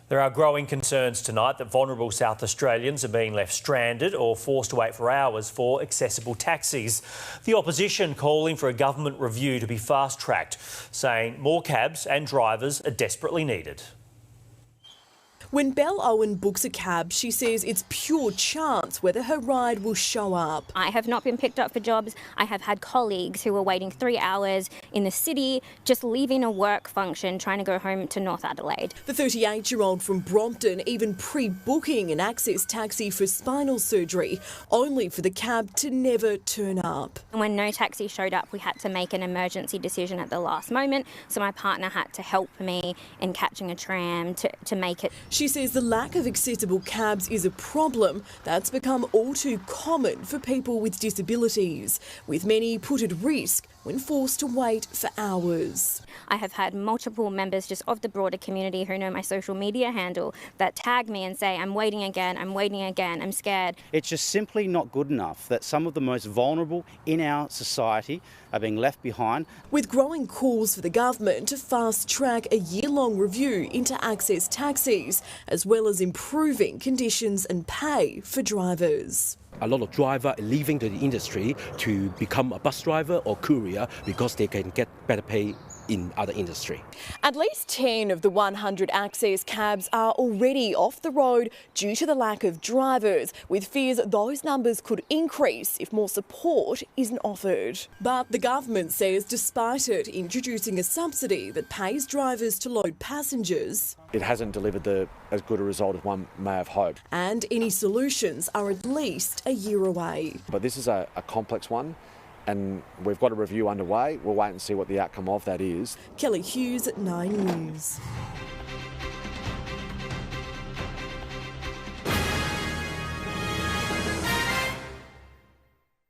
There are growing concerns tonight that vulnerable South Australians are being left stranded or forced to wait for hours for accessible taxis. The opposition calling for a government review to be fast-tracked, saying more cabs and drivers are desperately needed. When Belle Owen books a cab, she says it's pure chance whether her ride will show up. I have not been picked up for jobs. I have had colleagues who were waiting 3 hours in the city, just leaving a work function, trying to go home to North Adelaide. The 38-year-old from Brompton even pre-booking an access taxi for spinal surgery, only for the cab to never turn up. And when no taxi showed up, we had to make an emergency decision at the last moment, so my partner had to help me in catching a tram to make it. She says the lack of accessible cabs is a problem that's become all too common for people with disabilities, with many put at risk when forced to wait for hours. I have had multiple members just of the broader community who know my social media handle that tag me and say, I'm waiting again, I'm scared. It's just simply not good enough that some of the most vulnerable in our society are being left behind. With growing calls for the government to fast-track a year-long review into access taxis, as well as improving conditions and pay for drivers. A lot of drivers are leaving the industry to become a bus driver or courier because they can get better pay in other industry. At least 10 of the 100 access cabs are already off the road due to the lack of drivers, with fears those numbers could increase if more support isn't offered. But the government says despite it introducing a subsidy that pays drivers to load passengers, it hasn't delivered as good a result as one may have hoped. And any solutions are at least a year away. But this is a complex one, and we've got a review underway. We'll wait and see what the outcome of that is. Kelly Hughes, 9 News.